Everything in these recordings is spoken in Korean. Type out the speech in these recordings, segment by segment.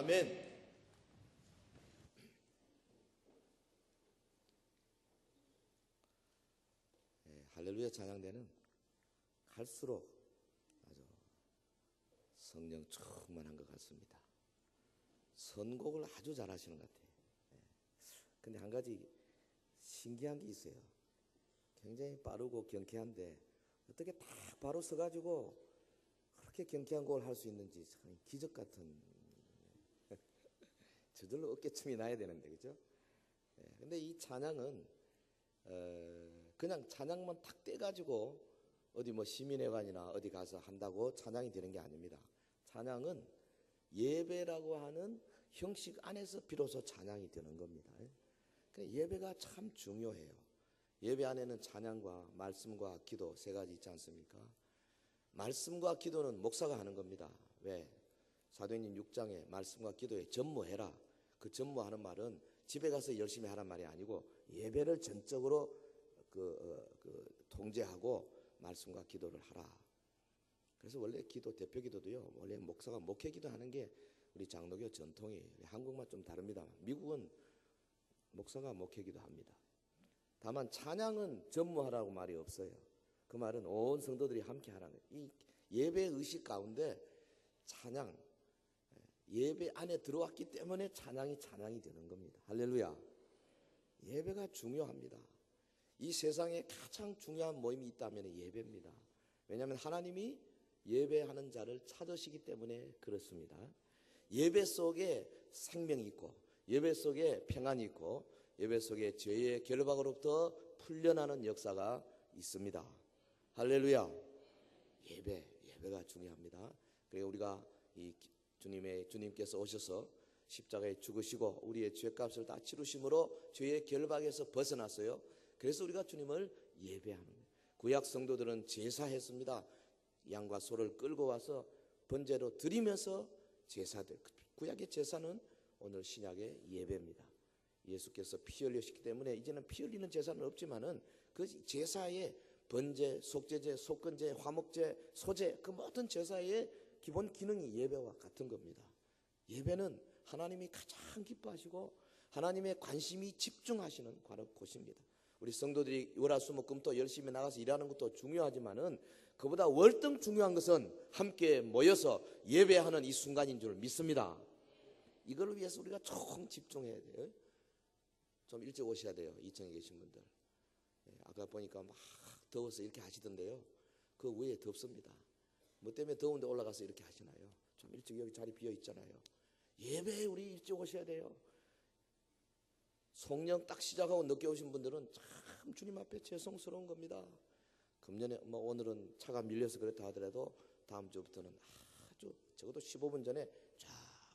아멘. 할렐루야 찬양대는 갈수록 아주 성령 충만한 것 같습니다. 선곡을 아주 잘하시는 것 같아요. 근데 한 가지 신기한 게 있어요. 굉장히 빠르고 경쾌한데 어떻게 딱 바로 서가지고 그렇게 경쾌한 곡을 할 수 있는지 참 기적 같은. 저절로 어깨춤이 나야 되는데, 그죠? 근데 이 찬양은 그냥 찬양만 탁 떼가지고 어디 뭐 시민회관이나 어디 가서 한다고 찬양이 되는 게 아닙니다. 찬양은 예배라고 하는 형식 안에서 비로소 찬양이 되는 겁니다. 예배가 참 중요해요. 예배 안에는 찬양과 말씀과 기도 세 가지 있지 않습니까? 말씀과 기도는 목사가 하는 겁니다. 왜? 사도행전 6장에 말씀과 기도에 전무해라. 그 전무하는 말은 집에 가서 열심히 하란 말이 아니고 예배를 전적으로 통제하고 말씀과 기도를 하라. 그래서 원래 기도, 대표 기도도요, 원래 목사가 목회 기도하는 게 우리 장로교 전통이에요. 한국만 좀 다릅니다. 미국은 목사가 목회 기도합니다. 다만 찬양은 전무하라고 말이 없어요. 그 말은 온 성도들이 함께 하라는 거예요. 이 예배 의식 가운데 찬양, 예배 안에 들어왔기 때문에 찬양이 되는 겁니다. 할렐루야. 예배가 중요합니다. 이 세상에 가장 중요한 모임이 있다면 예배입니다. 왜냐하면 하나님이 예배하는 자를 찾으시기 때문에 그렇습니다. 예배 속에 생명이 있고 예배 속에 평안이 있고 예배 속에 죄의 결박으로부터 풀려나는 역사가 있습니다. 할렐루야. 예배가 중요합니다. 그리고 우리가 이 주님께서 오셔서 십자가에 죽으시고 우리의 죄값을 다 치르심으로 죄의 결박에서 벗어났어요. 그래서 우리가 주님을 예배하는 거예요. 구약 성도들은 제사했습니다. 양과 소를 끌고 와서 번제로 드리면서 제사들. 구약의 제사는 오늘 신약의 예배입니다. 예수께서 피 흘리셨기 때문에 이제는 피 흘리는 제사는 없지만은 그 제사의 번제, 속죄제, 속건제, 화목제, 소제 그 모든 제사의 기본 기능이 예배와 같은 겁니다. 예배는 하나님이 가장 기뻐하시고 하나님의 관심이 집중하시는 바로 곳입니다. 우리 성도들이 월화수목금토 열심히 나가서 일하는 것도 중요하지만은 그보다 월등 중요한 것은 함께 모여서 예배하는 이 순간인 줄 믿습니다. 이걸 위해서 우리가 총 집중해야 돼요. 좀 일찍 오셔야 돼요. 2층에 계신 분들. 아까 보니까 막 더워서 이렇게 하시던데요. 그 위에 덥습니다. 뭐 때문에 더운데 올라가서 이렇게 하시나요? 좀 일찍 여기 자리 비어 있잖아요. 예배에 우리 일찍 오셔야 돼요. 송년 딱 시작하고 늦게 오신 분들은 참 주님 앞에 죄송스러운 겁니다. 금년에 뭐 오늘은 차가 밀려서 그렇다 하더라도 다음 주부터는 아주 적어도 15분 전에 쫙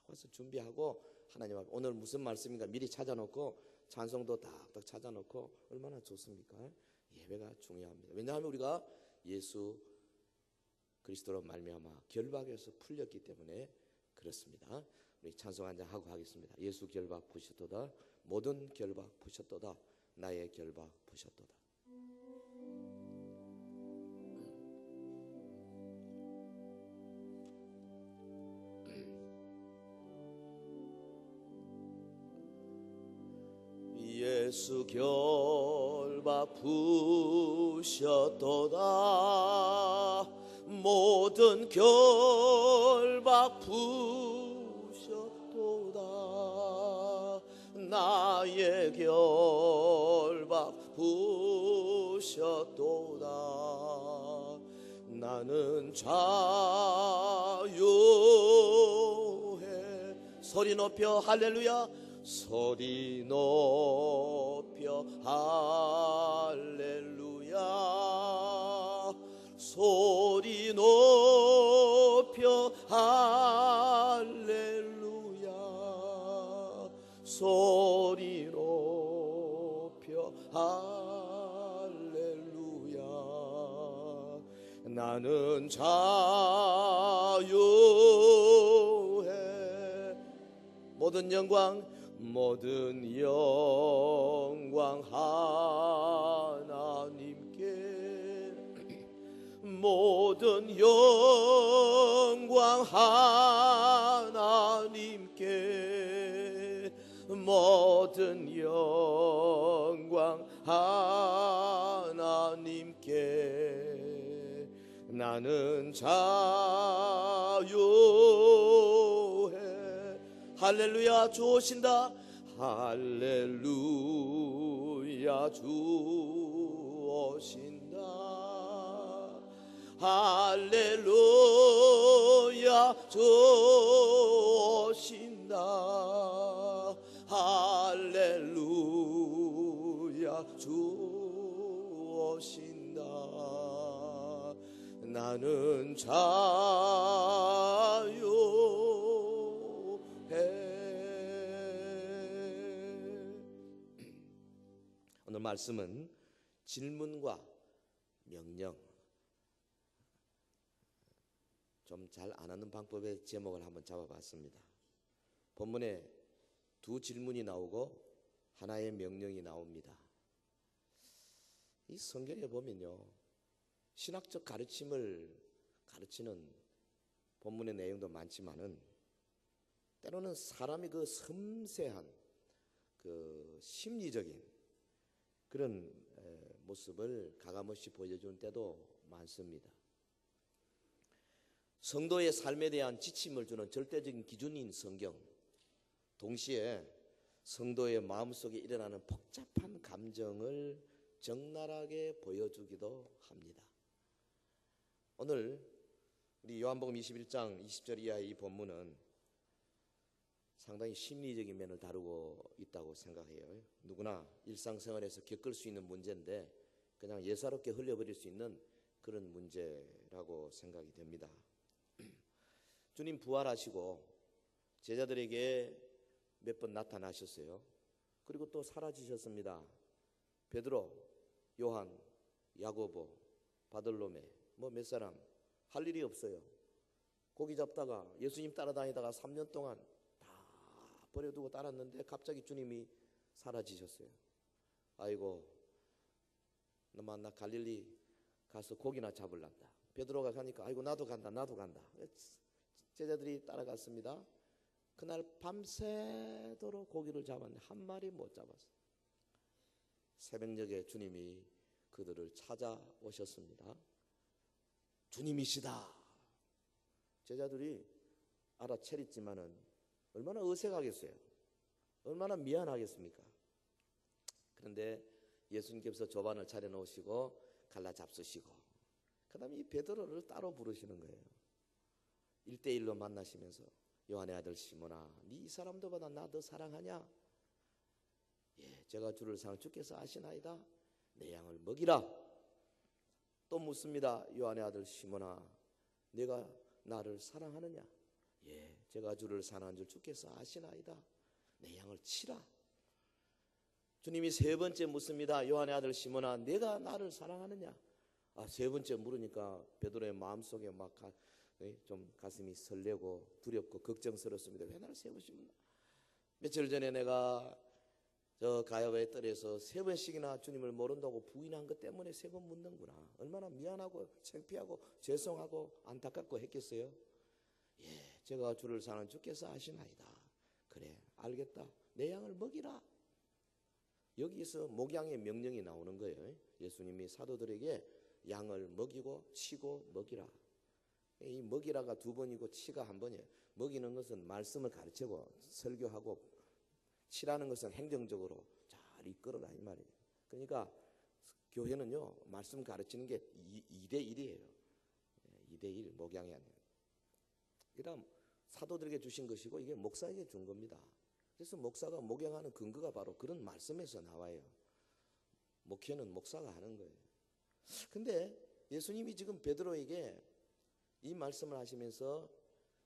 와서 준비하고 하나님 앞에 오늘 무슨 말씀인가 미리 찾아놓고 찬송도 딱딱 찾아놓고 얼마나 좋습니까? 예배가 중요합니다. 왜냐하면 우리가 예수 그리스도로 말미암아 결박에서 풀렸기 때문에 그렇습니다. 우리 찬송 한 장 하고 하겠습니다. 예수 결박 푸셨도다. 모든 결박 푸셨도다. 나의 결박 푸셨도다. 예수 결박 푸셨도다. 모든 결박 푸셨도다. 나의 결박 푸셨도다. 나는 자유해. 소리 높여 할렐루야. 소리 높여 할렐루야. 소리 높여 할렐루야. 소리 높여 할렐루야. 나는 자유해. 모든 영광 하나님께. 모든 영광 하나님께. 나는 자유해. 할렐루야, 주 오신다. 할렐루야, 주 오신다. 할렐루야, 주 오신다. 할렐루야, 주 오신다. 나는 자유해. 오늘 말씀은 질문과 명령, 좀 잘 안 하는 방법의 제목을 한번 잡아봤습니다. 본문에 두 질문이 나오고 하나의 명령이 나옵니다. 이 성경에 보면요, 신학적 가르침을 가르치는 본문의 내용도 많지만은 때로는 사람이 그 섬세한 그 심리적인 그런 모습을 가감없이 보여주는 때도 많습니다. 성도의 삶에 대한 지침을 주는 절대적인 기준인 성경, 동시에 성도의 마음속에 일어나는 복잡한 감정을 적나라하게 보여주기도 합니다. 오늘 우리 요한복음 21장 20절 이하의 이 본문은 상당히 심리적인 면을 다루고 있다고 생각해요. 누구나 일상생활에서 겪을 수 있는 문제인데 그냥 예사롭게 흘려버릴 수 있는 그런 문제라고 생각이 됩니다. 주님 부활하시고 제자들에게 몇 번 나타나셨어요. 그리고 또 사라지셨습니다. 베드로, 요한, 야고보, 바들로메 몇 사람 할 일이 없어요. 고기 잡다가 예수님 따라다니다가 3년 동안 다 버려두고 따랐는데 갑자기 주님이 사라지셨어요. 아이고, 너만 나 갈릴리 가서 고기나 잡을란다. 베드로가 가니까 아이고 나도 간다. 제자들이 따라갔습니다. 그날 밤새도록 고기를 잡았는데 한 마리 못 잡았어요. 새벽녘에 주님이 그들을 찾아오셨습니다. 주님이시다. 제자들이 알아채렸지만은 얼마나 어색하겠어요. 얼마나 미안하겠습니까? 그런데 예수님께서 조반을 차려놓으시고 갈라 잡수시고 그 다음에 이 베드로를 따로 부르시는 거예요. 1대1로 만나시면서 요한의 아들 시몬아, 네 이 사람들보다 나 더 사랑하냐? 예, 제가 주를 사랑, 주께서 아시나이다. 내 양을 먹이라. 또 묻습니다. 요한의 아들 시몬아, 네가 나를 사랑하느냐? 예, 제가 주를 사랑한 줄 주께서 아시나이다. 내 양을 치라. 주님이 세 번째 묻습니다. 요한의 아들 시몬아, 네가 나를 사랑하느냐? 세 번째 물으니까 베드로의 마음속에 막 좀 가슴이 설레고 두렵고 걱정스럽습니다. 왜 나를 세 번씩 묻나? 며칠 전에 내가 저 가야바의 뜰에서 세 번씩이나 주님을 모른다고 부인한 것 때문에 세 번 묻는구나. 얼마나 미안하고 창피하고 죄송하고 안타깝고 했겠어요. 예, 제가 주를 사랑하는 주께서 아시나이다. 그래, 알겠다. 내 양을 먹이라. 여기서 목양의 명령이 나오는 거예요. 예수님이 사도들에게 양을 먹이고 치고 먹이라. 이 먹이라가 두 번이고 치가 한 번이에요. 먹이는 것은 말씀을 가르치고 설교하고, 치라는 것은 행정적으로 잘 이끌어라 이 말이에요. 그러니까 교회는요, 말씀 가르치는 게 2대1이에요 2대1 목양이 아니에요. 그다음 사도들에게 주신 것이고 이게 목사에게 준 겁니다. 그래서 목사가 목양하는 근거가 바로 그런 말씀에서 나와요. 목회는 목사가 하는 거예요. 근데 예수님이 지금 베드로에게 이 말씀을 하시면서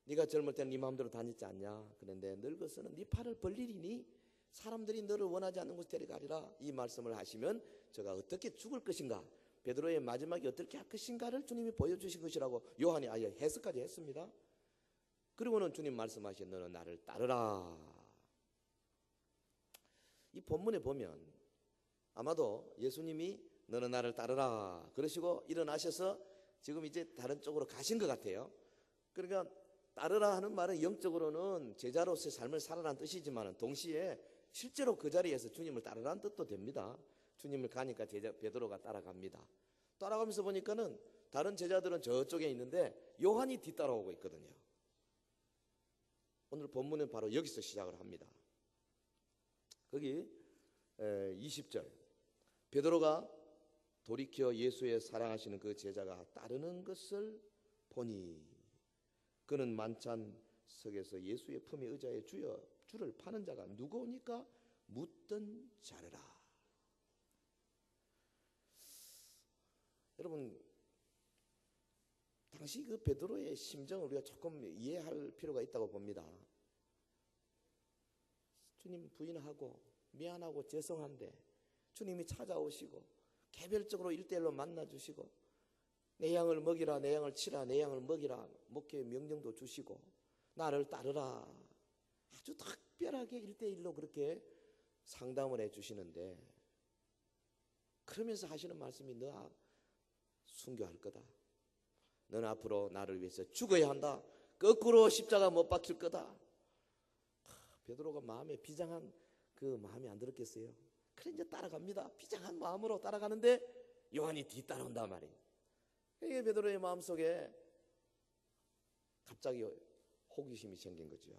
네가 젊을 때는 네 마음대로 다녔지 않냐? 그런데 늙어서는 네 팔을 벌리리니 사람들이 너를 원하지 않는 곳에 데려가리라. 이 말씀을 하시면 저가 어떻게 죽을 것인가, 베드로의 마지막이 어떻게 할 것인가를 주님이 보여주신 것이라고 요한이 아예 해석까지 했습니다. 그리고는 주님 말씀하신 너는 나를 따르라. 이 본문에 보면 아마도 예수님이 너는 나를 따르라 그러시고 일어나셔서 지금 이제 다른 쪽으로 가신 것 같아요. 그러니까 따르라 하는 말은 영적으로는 제자로서의 삶을 살아라는 뜻이지만 동시에 실제로 그 자리에서 주님을 따르라는 뜻도 됩니다. 주님을 가니까 제자 베드로가 따라갑니다. 따라가면서 보니까는 다른 제자들은 저쪽에 있는데 요한이 뒤따라오고 있거든요. 오늘 본문은 바로 여기서 시작을 합니다. 거기 20절, 베드로가 돌이켜 예수의 사랑하시는 그 제자가 따르는 것을 보니 그는 만찬석에서 예수의 품에 의자에 주여 주를 파는 자가 누구오니까 묻던 자르라. 여러분, 당시 그 베드로의 심정을 우리가 조금 이해할 필요가 있다고 봅니다. 주님 부인하고 미안하고 죄송한데 주님이 찾아오시고 개별적으로 1대1로 만나주시고 내 양을 먹이라, 내 양을 치라, 내 양을 먹이라 목회 명령도 주시고 나를 따르라, 아주 특별하게 1대1로 그렇게 상담을 해주시는데, 그러면서 하시는 말씀이 너 순교할 거다, 너는 앞으로 나를 위해서 죽어야 한다, 거꾸로 십자가 못 박힐 거다. 베드로가 마음에 비장한 그 마음이 안 들었겠어요? 그래 이제 따라갑니다. 비장한 마음으로 따라가는데 요한이 뒤따라온단 말이에요. 이게 베드로의 마음속에 갑자기 호기심이 생긴 거죠.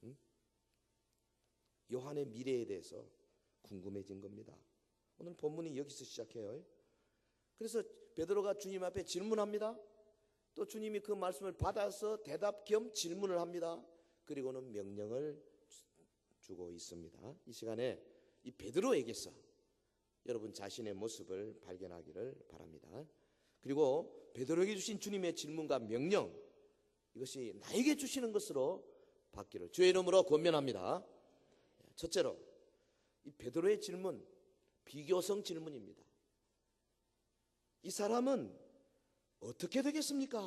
응? 요한의 미래에 대해서 궁금해진 겁니다. 오늘 본문이 여기서 시작해요. 그래서 베드로가 주님 앞에 질문합니다. 또 주님이 그 말씀을 받아서 대답 겸 질문을 합니다. 그리고는 명령을 주고 있습니다. 이 시간에 이 베드로에게서 여러분 자신의 모습을 발견하기를 바랍니다. 그리고 베드로에게 주신 주님의 질문과 명령, 이것이 나에게 주시는 것으로 받기를 주의 이름으로 권면합니다. 첫째로 이 베드로의 질문, 비교성 질문입니다. 이 사람은 어떻게 되겠습니까?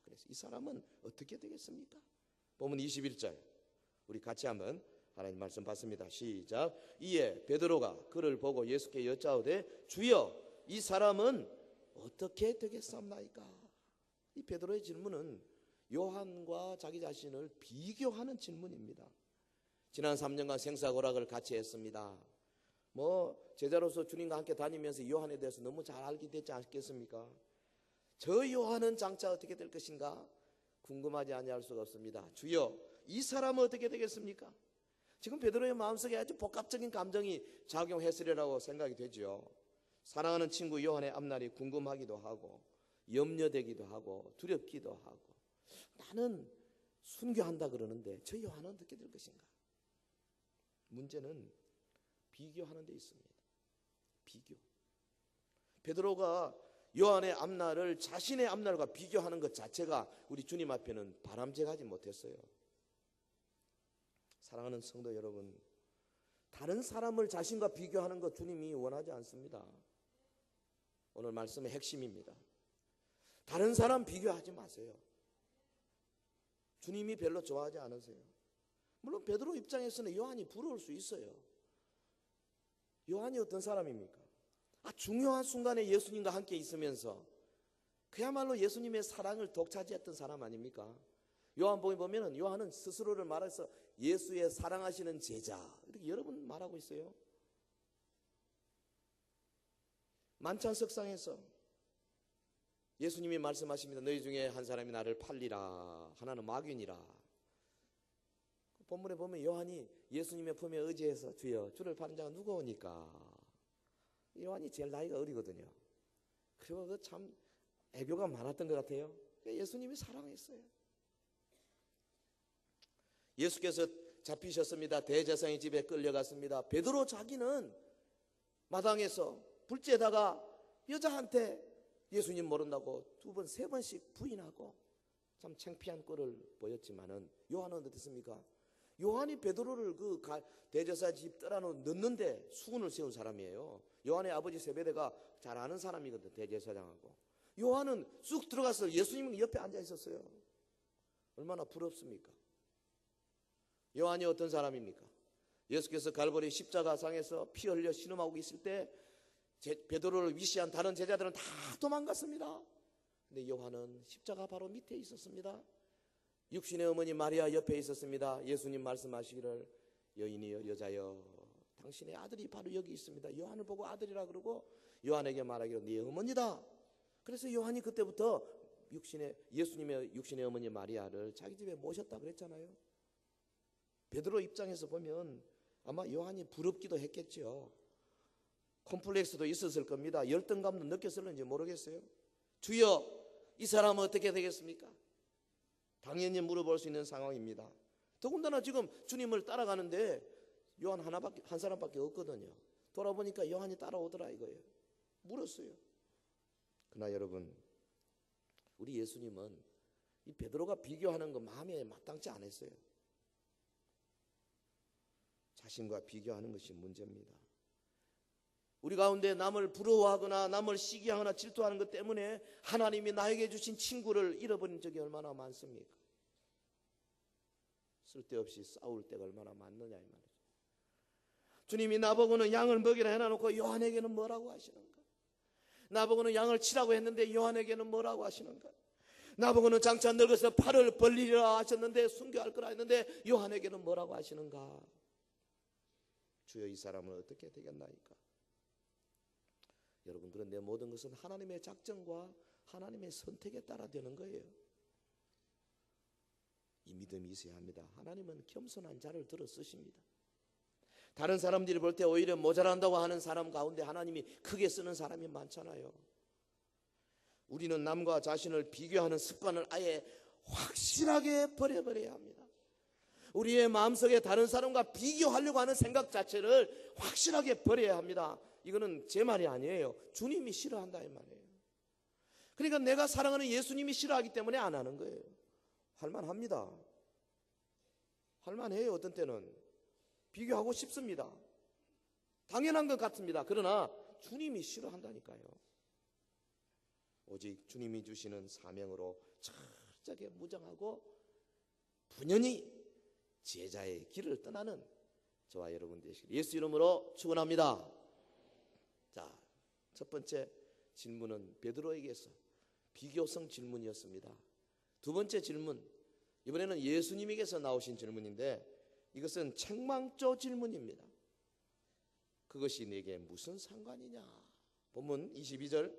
그래서 이 사람은 어떻게 되겠습니까? 본문 21절 우리 같이 한번 하나님 말씀 봤습니다. 시작. 이에 베드로가 그를 보고 예수께 여짜오되 주여 이 사람은 어떻게 되겠사옵나이까? 이 베드로의 질문은 요한과 자기 자신을 비교하는 질문입니다. 지난 3년간 생사고락을 같이 했습니다. 제자로서 주님과 함께 다니면서 요한에 대해서 너무 잘 알게 됐지 않겠습니까? 저 요한은 장차 어떻게 될 것인가 궁금하지 아니할 수가 없습니다. 주여 이 사람은 어떻게 되겠습니까? 지금 베드로의 마음속에 아주 복합적인 감정이 작용했으리라고 생각이 되죠. 사랑하는 친구 요한의 앞날이 궁금하기도 하고 염려되기도 하고 두렵기도 하고, 나는 순교한다 그러는데 저 요한은 어떻게 될 것인가? 문제는 비교하는 데 있습니다. 비교. 베드로가 요한의 앞날을 자신의 앞날과 비교하는 것 자체가 우리 주님 앞에는 바람직하지 못했어요. 사랑하는 성도 여러분, 다른 사람을 자신과 비교하는 것 주님이 원하지 않습니다. 오늘 말씀의 핵심입니다. 다른 사람 비교하지 마세요. 주님이 별로 좋아하지 않으세요. 물론 베드로 입장에서는 요한이 부러울 수 있어요. 요한이 어떤 사람입니까? 중요한 순간에 예수님과 함께 있으면서 그야말로 예수님의 사랑을 독차지했던 사람 아닙니까? 요한복음에 보면은 요한은 스스로를 말해서 예수의 사랑하시는 제자, 이렇게 여러 번 말하고 있어요. 만찬석상에서 예수님이 말씀하십니다. 너희 중에 한 사람이 나를 팔리라, 하나는 마귀니라. 본문에 보면 요한이 예수님의 품에 의지해서 주여 주를 파는 자가 누가 오니까, 요한이 제일 나이가 어리거든요. 그리고 그 참 애교가 많았던 것 같아요. 예수님이 사랑했어요. 예수께서 잡히셨습니다. 대제사장의 집에 끌려갔습니다. 베드로 자기는 마당에서 불쬐다가 여자한테 예수님 모른다고 2번, 3번씩 부인하고 참 창피한 꼴을 보였지만은 요한은 어땠습니까? 요한이 베드로를 그 대제사 집 넣는데 수군을 세운 사람이에요. 요한의 아버지 세베대가 잘 아는 사람이거든, 대제사장하고. 요한은 쑥 들어가서 예수님 옆에 앉아 있었어요. 얼마나 부럽습니까? 요한이 어떤 사람입니까? 예수께서 갈보리 십자가상에서 피 흘려 신음하고 있을 때 베드로를 위시한 다른 제자들은 다 도망갔습니다. 근데 요한은 십자가 바로 밑에 있었습니다. 육신의 어머니 마리아 옆에 있었습니다. 예수님 말씀하시기를 여인이여, 여자여, 당신의 아들이 바로 여기 있습니다. 요한을 보고 아들이라 그러고 요한에게 말하기를 네 어머니다. 그래서 요한이 그때부터 예수님의 육신의 어머니 마리아를 자기 집에 모셨다 그랬잖아요. 베드로 입장에서 보면 아마 요한이 부럽기도 했겠죠. 콤플렉스도 있었을 겁니다. 열등감도 느꼈을는지 모르겠어요. 주여, 이 사람은 어떻게 되겠습니까? 당연히 물어볼 수 있는 상황입니다. 더군다나 지금 주님을 따라가는데 요한 한 사람밖에 없거든요. 돌아보니까 요한이 따라오더라 이거예요. 물었어요. 그러나 여러분, 우리 예수님은 이 베드로가 비교하는 거 마음에 마땅치 않았어요. 자신과 비교하는 것이 문제입니다. 우리 가운데 남을 부러워하거나 남을 시기하거나 질투하는 것 때문에 하나님이 나에게 주신 친구를 잃어버린 적이 얼마나 많습니까? 쓸데없이 싸울 때가 얼마나 많느냐 이 말이죠. 주님이 나보고는 양을 먹이라 해놔놓고 요한에게는 뭐라고 하시는가? 나보고는 양을 치라고 했는데 요한에게는 뭐라고 하시는가? 나보고는 장차 늙어서 팔을 벌리리라 하셨는데 순교할 거라 했는데 요한에게는 뭐라고 하시는가? 주여, 이 사람은 어떻게 되겠나이까? 여러분들은 내 모든 것은 하나님의 작정과 하나님의 선택에 따라 되는 거예요. 이 믿음이 있어야 합니다. 하나님은 겸손한 자를 들어 쓰십니다. 다른 사람들이 볼 때 오히려 모자란다고 하는 사람 가운데 하나님이 크게 쓰는 사람이 많잖아요. 우리는 남과 자신을 비교하는 습관을 아예 확실하게 버려버려야 합니다. 우리의 마음속에 다른 사람과 비교하려고 하는 생각 자체를 확실하게 버려야 합니다. 이거는 제 말이 아니에요. 주님이 싫어한다 이 말이에요. 그러니까 내가 사랑하는 예수님이 싫어하기 때문에 안 하는 거예요. 할만합니다. 할만해요. 어떤 때는 비교하고 싶습니다. 당연한 것 같습니다. 그러나 주님이 싫어한다니까요. 오직 주님이 주시는 사명으로 철저하게 무장하고 분연히 제자의 길을 떠나는 저와 여러분 되시길 예수 이름으로 축원합니다. 자, 첫 번째 질문은 베드로에게서 비교성 질문이었습니다. 두 번째 질문, 이번에는 예수님에게서 나오신 질문인데 이것은 책망조 질문입니다. 그것이 내게 무슨 상관이냐? 본문 22절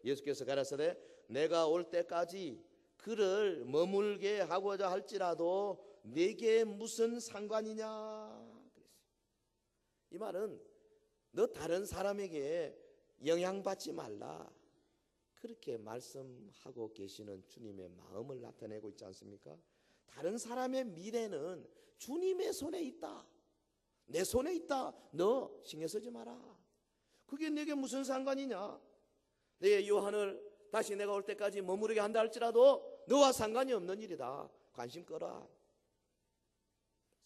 예수께서 가라사대 내가 올 때까지 그를 머물게 하고자 할지라도 내게 무슨 상관이냐? 이 말은 너 다른 사람에게 영향받지 말라, 그렇게 말씀하고 계시는 주님의 마음을 나타내고 있지 않습니까? 다른 사람의 미래는 주님의 손에 있다. 내 손에 있다. 너 신경 쓰지 마라. 그게 내게 무슨 상관이냐? 내 요한을 다시 내가 올 때까지 머무르게 한다 할지라도 너와 상관이 없는 일이다. 관심 꺼라.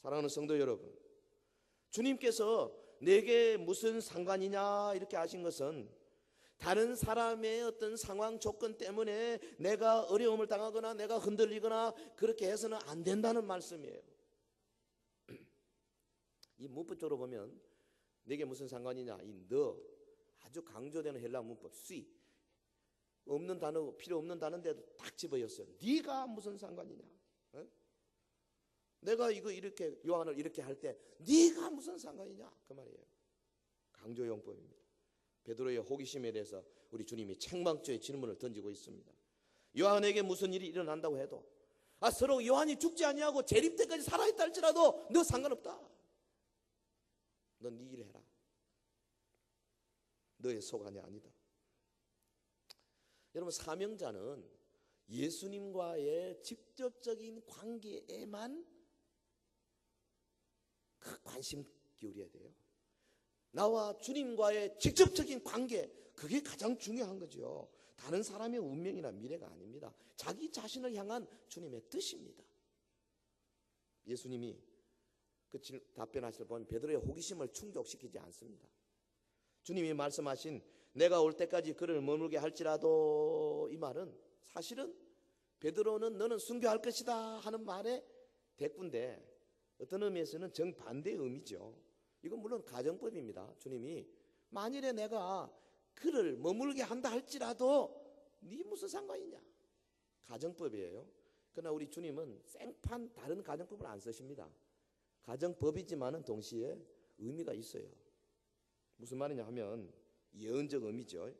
사랑하는 성도 여러분, 주님께서 내게 무슨 상관이냐 이렇게 하신 것은 다른 사람의 어떤 상황 조건 때문에 내가 어려움을 당하거나 내가 흔들리거나 그렇게 해서는 안 된다는 말씀이에요. 이 문법적으로 보면 내게 무슨 상관이냐, 이 너 아주 강조되는 헬라 문법 씨, 없는 단어, 필요 없는 단어인데도 딱 집어였어요. 네가 무슨 상관이냐? 어? 내가 이거 이렇게 요한을 이렇게 할 때 네가 무슨 상관이냐? 그 말이에요. 강조용법입니다. 베드로의 호기심에 대해서 우리 주님이 책망조의 질문을 던지고 있습니다. 요한에게 무슨 일이 일어난다고 해도 서로 요한이 죽지 아니하고 재림 때까지 살아있다 할지라도 너 상관없다. 넌 네 일 해라. 너의 소관이 아니다. 여러분, 사명자는 예수님과의 직접적인 관계에만 그 관심 기울여야 돼요. 나와 주님과의 직접적인 관계, 그게 가장 중요한 거죠. 다른 사람의 운명이나 미래가 아닙니다. 자기 자신을 향한 주님의 뜻입니다. 예수님이 그 답변하실 때 보면 베드로의 호기심을 충족시키지 않습니다. 주님이 말씀하신 내가 올 때까지 그를 머물게 할지라도, 이 말은 사실은 베드로는 너는 순교할 것이다 하는 말의 대꾸인데 어떤 의미에서는 정반대의 의미죠. 이건 물론 가정법입니다. 주님이 만일에 내가 그를 머물게 한다 할지라도 네 무슨 상관이냐? 가정법이에요. 그러나 우리 주님은 생판 다른 가정법을 안 쓰십니다. 가정법이지만은 동시에 의미가 있어요. 무슨 말이냐 하면 예언적 의미죠.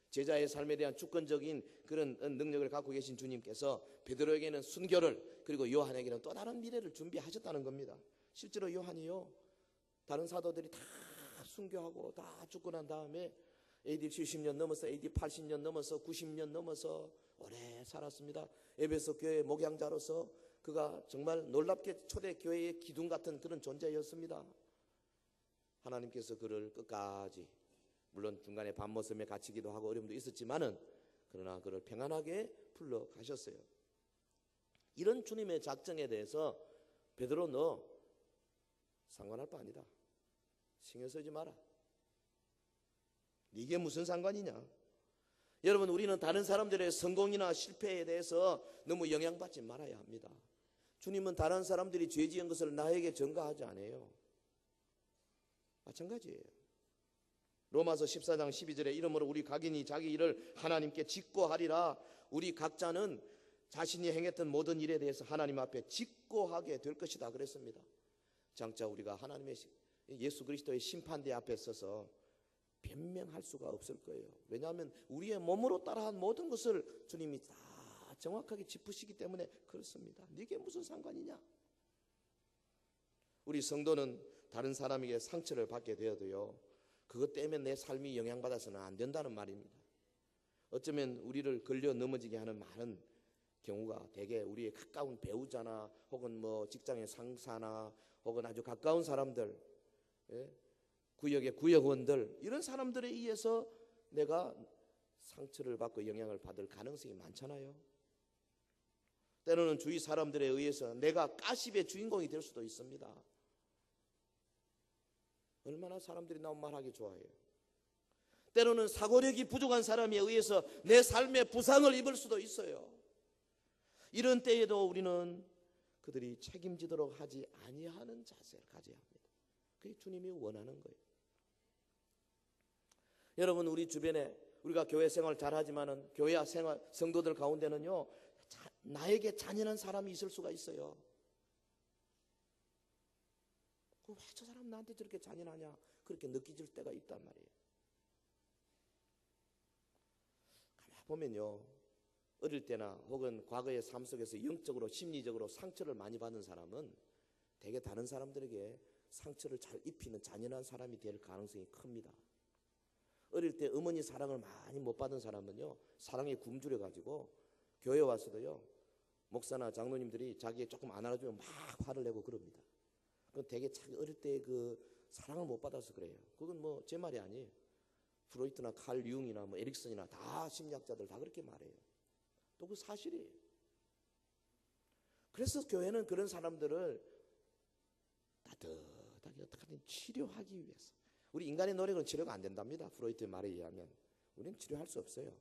제자의 삶에 대한 주권적인 그런 능력을 갖고 계신 주님께서 베드로에게는 순교를, 그리고 요한에게는 또 다른 미래를 준비하셨다는 겁니다. 실제로 요한이요, 다른 사도들이 다 순교하고 다 죽고 난 다음에 AD 70년 넘어서 AD 80년 넘어서 90년 넘어서 오래 살았습니다. 에베소 교회 목양자로서 그가 정말 놀랍게 초대교회의 기둥 같은 그런 존재였습니다. 하나님께서 그를 끝까지, 물론 중간에 밤모섬에 갇히기도 하고 어려움도 있었지만은, 그러나 그를 평안하게 불러 가셨어요. 이런 주님의 작정에 대해서 베드로, 너 상관할 바 아니다. 신경 쓰지 마라. 이게 무슨 상관이냐? 여러분, 우리는 다른 사람들의 성공이나 실패에 대해서 너무 영향받지 말아야 합니다. 주님은 다른 사람들이 죄 지은 것을 나에게 전가하지 않아요. 마찬가지예요. 로마서 14장 12절에 이러므로 우리 각인이 자기 일을 하나님께 직고하리라. 우리 각자는 자신이 행했던 모든 일에 대해서 하나님 앞에 직고하게 될 것이다 그랬습니다. 장차 우리가 하나님의 예수 그리스도의 심판대 앞에 서서 변명할 수가 없을 거예요. 왜냐하면 우리의 몸으로 따라한 모든 것을 주님이 다 정확하게 짚으시기 때문에 그렇습니다. 네게 무슨 상관이냐? 우리 성도는 다른 사람에게 상처를 받게 되어도요, 그것 때문에 내 삶이 영향받아서는 안 된다는 말입니다. 어쩌면 우리를 걸려 넘어지게 하는 많은 경우가 대개 우리의 가까운 배우자나 혹은 뭐 직장의 상사나 혹은 아주 가까운 사람들, 구역의 구역원들, 이런 사람들에 의해서 내가 상처를 받고 영향을 받을 가능성이 많잖아요. 때로는 주위 사람들에 의해서 내가 가십의 주인공이 될 수도 있습니다. 얼마나 사람들이 나온 말하기 좋아해요. 때로는 사고력이 부족한 사람에 의해서 내 삶에 부상을 입을 수도 있어요. 이런 때에도 우리는 그들이 책임지도록 하지 아니하는 자세를 가져야 합니다. 그게 주님이 원하는 거예요. 여러분, 우리 주변에 우리가 교회 생활 잘하지만은 교회 생활 성도들 가운데는요, 나에게 잔인한 사람이 있을 수가 있어요. 왜 저 사람 나한테 저렇게 잔인하냐, 그렇게 느껴질 때가 있단 말이에요. 가만 보면요, 어릴 때나 혹은 과거의 삶 속에서 영적으로 심리적으로 상처를 많이 받은 사람은 대개 다른 사람들에게 상처를 잘 입히는 잔인한 사람이 될 가능성이 큽니다. 어릴 때 어머니 사랑을 많이 못 받은 사람은요, 사랑에 굶주려 가지고 교회 와서도요, 목사나 장로님들이 자기에 조금 안 알아주면 막 화를 내고 그럽니다. 그건 되게 자기 어릴 때 그 사랑을 못 받아서 그래요. 그건 뭐 제 말이 아니에요. 프로이트나 칼 융이나 뭐 에릭슨이나 다 심리학자들 다 그렇게 말해요. 또 그 사실이에요. 그래서 교회는 그런 사람들을 따뜻하게 어떻게든 치료하기 위해서, 우리 인간의 노력은 치료가 안 된답니다. 프로이트의 말에 의하면 우리는 치료할 수 없어요.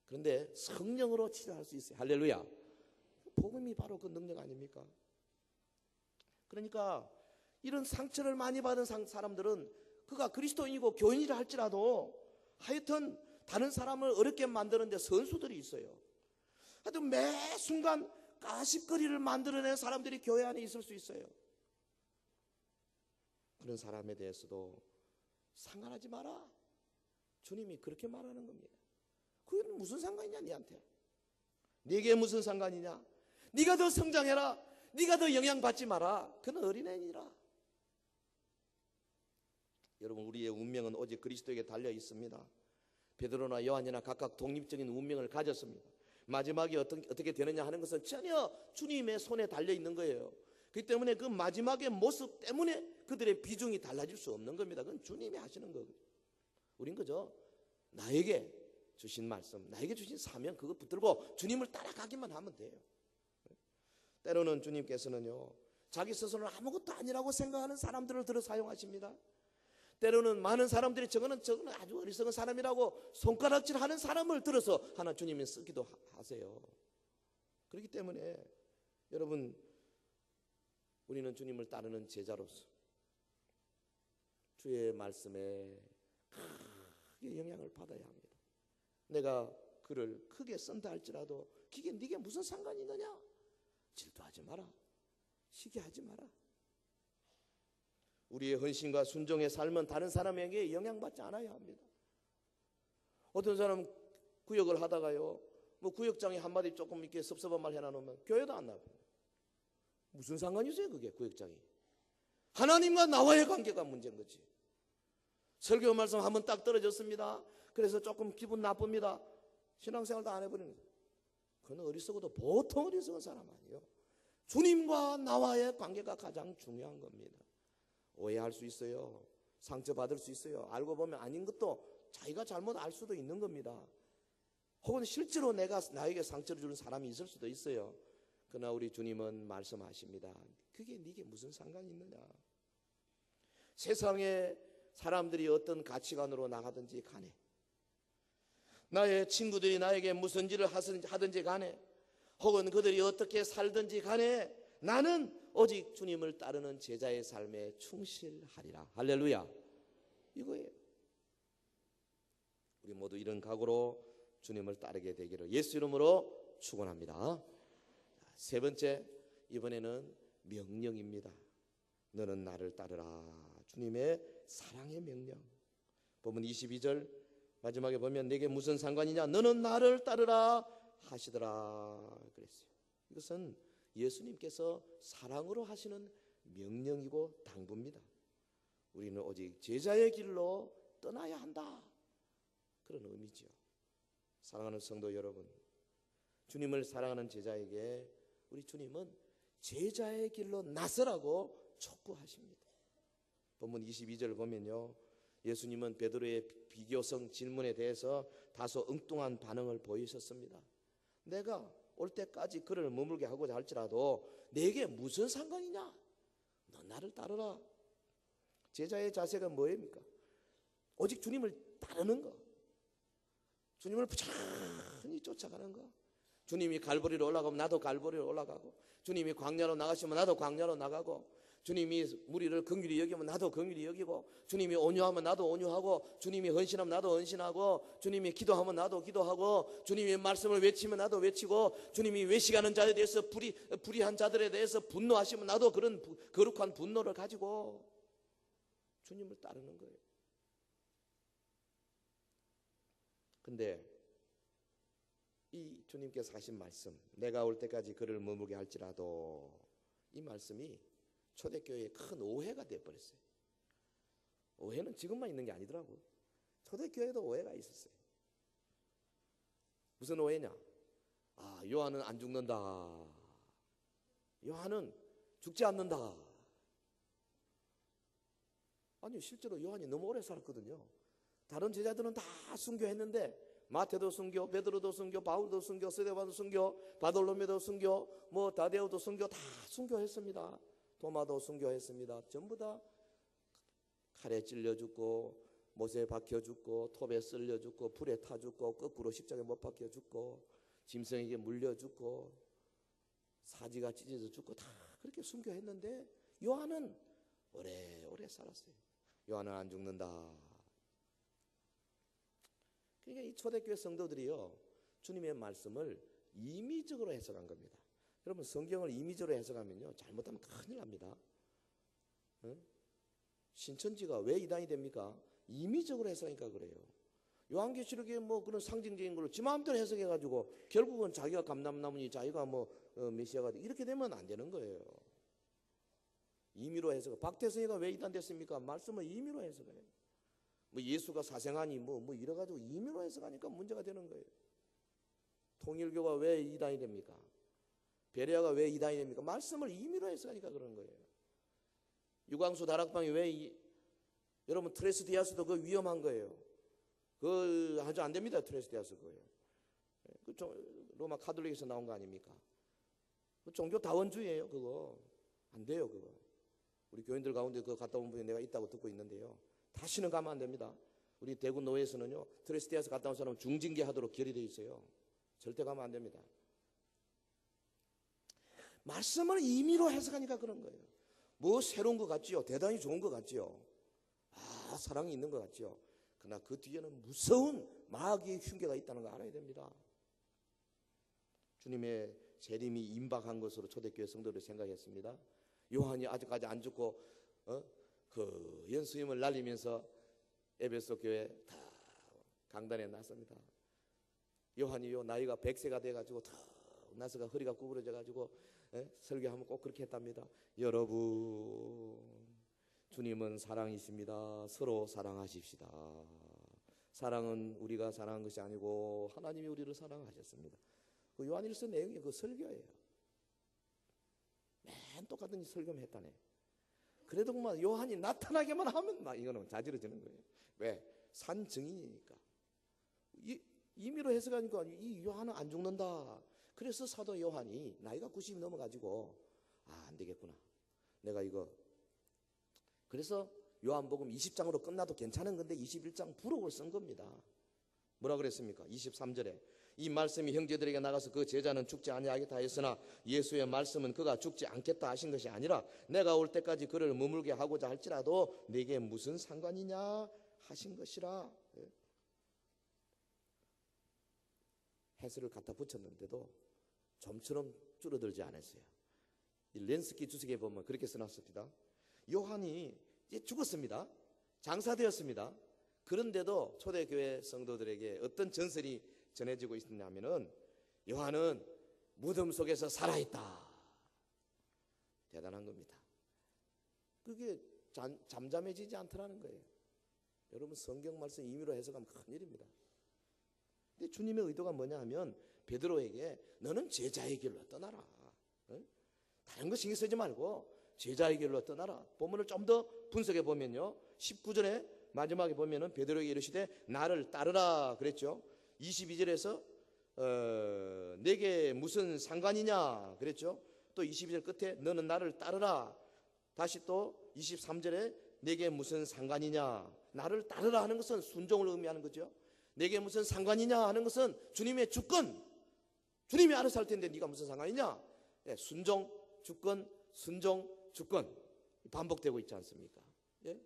그런데 성령으로 치료할 수 있어요. 할렐루야. 복음이 바로 그 능력 아닙니까? 그러니까 이런 상처를 많이 받은 사람들은 그가 그리스도인이고 교인이라 할지라도 하여튼 다른 사람을 어렵게 만드는 데 선수들이 있어요. 하여튼 매 순간 가십거리를 만들어내는 사람들이 교회 안에 있을 수 있어요. 그런 사람에 대해서도 상관하지 마라. 주님이 그렇게 말하는 겁니다. 그게 무슨 상관이냐, 니한테. 네게 무슨 상관이냐. 네가 더 성장해라. 네가 더 영향받지 마라. 그는 어린애니라. 여러분, 우리의 운명은 오직 그리스도에게 달려 있습니다. 베드로나 요한이나 각각 독립적인 운명을 가졌습니다. 마지막에 어떻게 되느냐 하는 것은 전혀 주님의 손에 달려 있는 거예요. 그렇기 때문에 그 마지막의 모습 때문에 그들의 비중이 달라질 수 없는 겁니다. 그건 주님이 하시는 거거든요. 우린 그저 나에게 주신 말씀, 나에게 주신 사명, 그거 붙들고 주님을 따라가기만 하면 돼요. 때로는 주님께서는요, 자기 스스로는 아무것도 아니라고 생각하는 사람들을 들어 사용하십니다. 때로는 많은 사람들이 저거는 아주 어리석은 사람이라고 손가락질하는 사람을 들어서 하나 주님이 쓰기도 하세요. 그렇기 때문에 여러분, 우리는 주님을 따르는 제자로서 주의 말씀에 크게 영향을 받아야 합니다. 내가 그를 크게 쓴다 할지라도 그게 네게 무슨 상관이 있느냐? 질투하지 마라. 시기하지 마라. 우리의 헌신과 순종의 삶은 다른 사람에게 영향받지 않아야 합니다. 어떤 사람은 구역을 하다가요, 뭐 구역장이 한마디 조금 이렇게 섭섭한 말 해놔놓으면 교회도 안 나와요. 무슨 상관이 있어요 그게 구역장이? 하나님과 나와의 관계가 문제인 거지. 설교 말씀 한번 딱 떨어졌습니다. 그래서 조금 기분 나쁩니다. 신앙생활도 안 해버리는 거예요. 그건 어리석어도 보통 어리석은 사람 아니에요. 주님과 나와의 관계가 가장 중요한 겁니다. 오해할 수 있어요. 상처받을 수 있어요. 알고 보면 아닌 것도 자기가 잘못 알 수도 있는 겁니다. 혹은 실제로 나에게 상처를 주는 사람이 있을 수도 있어요. 그러나 우리 주님은 말씀하십니다. 그게 네게 무슨 상관이 있느냐. 세상에 사람들이 어떤 가치관으로 나가든지 간에, 나의 친구들이 나에게 무슨 일을 하든지 간에, 혹은 그들이 어떻게 살든지 간에 나는 오직 주님을 따르는 제자의 삶에 충실하리라. 할렐루야. 이거예요. 우리 모두 이런 각오로 주님을 따르게 되기를 예수 이름으로 축원합니다. 세 번째, 이번에는 명령입니다. 너는 나를 따르라. 주님의 사랑의 명령. 본문 22절 마지막에 보면 내게 무슨 상관이냐, 너는 나를 따르라 하시더라 그랬어요. 이것은 예수님께서 사랑으로 하시는 명령이고 당부입니다. 우리는 오직 제자의 길로 떠나야 한다, 그런 의미죠. 사랑하는 성도 여러분, 주님을 사랑하는 제자에게 우리 주님은 제자의 길로 나서라고 촉구하십니다. 본문 22절 보면요, 예수님은 베드로의 비교성 질문에 대해서 다소 엉뚱한 반응을 보이셨습니다. 내가 올 때까지 그를 머물게 하고자 할지라도 내게 무슨 상관이냐? 너 나를 따르라. 제자의 자세가 뭐입니까? 오직 주님을 따르는 거, 주님을 부지런히 쫓아가는 거. 주님이 갈보리로 올라가면 나도 갈보리로 올라가고, 주님이 광야로 나가시면 나도 광야로 나가고, 주님이 무리를 긍휼히 여기면 나도 긍휼히 여기고, 주님이 온유하면 나도 온유하고, 주님이 헌신하면 나도 헌신하고, 주님이 기도하면 나도 기도하고, 주님이 말씀을 외치면 나도 외치고, 주님이 외식하는 자에 대해서 불의한 자들에 대해서 분노하시면 나도 그런 거룩한 분노를 가지고 주님을 따르는 거예요. 근데 이 주님께서 하신 말씀, 내가 올 때까지 그를 머물게 할지라도, 이 말씀이 초대교회에 큰 오해가 되어버렸어요. 오해는 지금만 있는 게 아니더라고요. 초대교회도 오해가 있었어요. 무슨 오해냐? 요한은 안 죽는다. 요한은 죽지 않는다. 아니, 실제로 요한이 너무 오래 살았거든요. 다른 제자들은 다 순교했는데, 마태도 순교, 베드로도 순교, 바울도 순교, 스데반도 순교, 바돌로메도 순교, 다데오도 순교, 다 순교했습니다. 도마도 순교했습니다. 전부 다 칼에 찔려 죽고, 못에 박혀 죽고, 톱에 쓸려 죽고, 불에 타 죽고, 거꾸로 십자가에 못 박혀 죽고, 짐승에게 물려 죽고, 사지가 찢어져 죽고, 다 그렇게 순교했는데 요한은 오래오래 살았어요. 요한은 안 죽는다. 그러니까 이 초대교회 성도들이요, 주님의 말씀을 임의적으로 해석한 겁니다. 여러분, 성경을 임의적으로 해석하면요, 잘못하면 큰일 납니다. 신천지가 왜 이단이 됩니까? 임의적으로 해석하니까 그래요. 요한계시록에 그런 상징적인 걸로 지 마음대로 해석해가지고 결국은 자기가 감람나무니 자기가 메시아가 이렇게 되면 안 되는 거예요. 임의로 해석. 박태성이가 왜 이단 됐습니까? 말씀을 임의로 해석해요. 예수가 사생하니 이래가지고 임의로 해석하니까 문제가 되는 거예요. 통일교가 왜 이단이 됩니까? 베레아가 왜 이단이 됩니까? 말씀을 임의로 해석하니까 그런 거예요. 유광수 다락방이 여러분, 트레스디아스도 그 위험한 거예요. 그 아주 안 됩니다. 트레스디아스 그거예요. 로마 카톨릭에서 나온 거 아닙니까? 종교 다원주의예요. 그거 안 돼요. 그거 우리 교인들 가운데 그거 갔다 온 분이 내가 있다고 듣고 있는데요, 다시는 가면 안 됩니다. 우리 대구 노회에서는요, 트레스디아스 갔다 온 사람은 중징계 하도록 결의되어 있어요. 절대 가면 안 됩니다. 말씀을 임의로 해석하니까 그런 거예요. 새로운 것 같지요? 대단히 좋은 것 같지요? 사랑이 있는 것 같지요? 그러나 그 뒤에는 무서운 마귀의 흉계가 있다는 거 알아야 됩니다. 주님의 재림이 임박한 것으로 초대교회 성도들이 생각했습니다. 요한이 아직까지 안 죽고 그 연수임을 날리면서 에베소 교회 다 강단에 나섭니다. 요한이요 나이가 100세가 돼가지고 턱 나서가 허리가 구부러져가지고 설교하면 꼭 그렇게 했답니다. 여러분, 주님은 사랑이십니다. 서로 사랑하십시다. 사랑은 우리가 사랑한 것이 아니고 하나님이 우리를 사랑하셨습니다. 그 요한일서 내용이 그 설교예요. 맨 똑같은 설교만 했다네. 그래도 뭐 요한이 나타나게만 하면 막 이거는 자지러지는 거예요. 왜? 산 증인이니까. 임의로 해석하니까 이 요한은 안 죽는다. 그래서 사도 요한이 나이가 90이 넘어가지고 안 되겠구나. 내가 이거 그래서 요한복음 20장으로 끝나도 괜찮은 건데 21장 부록을 쓴 겁니다. 뭐라 그랬습니까? 23절에 이 말씀이 형제들에게 나가서 그 제자는 죽지 아니하겠다 했으나 예수의 말씀은 그가 죽지 않겠다 하신 것이 아니라 내가 올 때까지 그를 머물게 하고자 할지라도 내게 무슨 상관이냐 하신 것이라. 해설을 갖다 붙였는데도 좀처럼 줄어들지 않았어요. 이 렌스키 주석에 보면 그렇게 써놨습니다. 요한이 이제 죽었습니다. 장사되었습니다. 그런데도 초대교회 성도들에게 어떤 전설이 전해지고 있느냐면은 요한은 무덤 속에서 살아있다. 대단한 겁니다. 그게 잠잠해지지 않더라는 거예요. 여러분 성경 말씀 임의로 해석하면 큰일입니다. 근데 주님의 의도가 뭐냐 하면 베드로에게 너는 제자의 길로 떠나라. 다른 거 신경 쓰지 말고 제자의 길로 떠나라. 본문을 좀 더 분석해 보면요. 19절에 마지막에 보면은 베드로에게 이르시되 나를 따르라 그랬죠. 22절에서 내게 무슨 상관이냐 그랬죠. 또 22절 끝에 너는 나를 따르라. 다시 또 23절에 내게 무슨 상관이냐. 나를 따르라 하는 것은 순종을 의미하는 거죠. 내게 무슨 상관이냐 하는 것은 주님의 주권. 주님이 알아서 할 텐데 네가 무슨 상관이냐. 순종, 주권, 순종, 주권 반복되고 있지 않습니까? 예?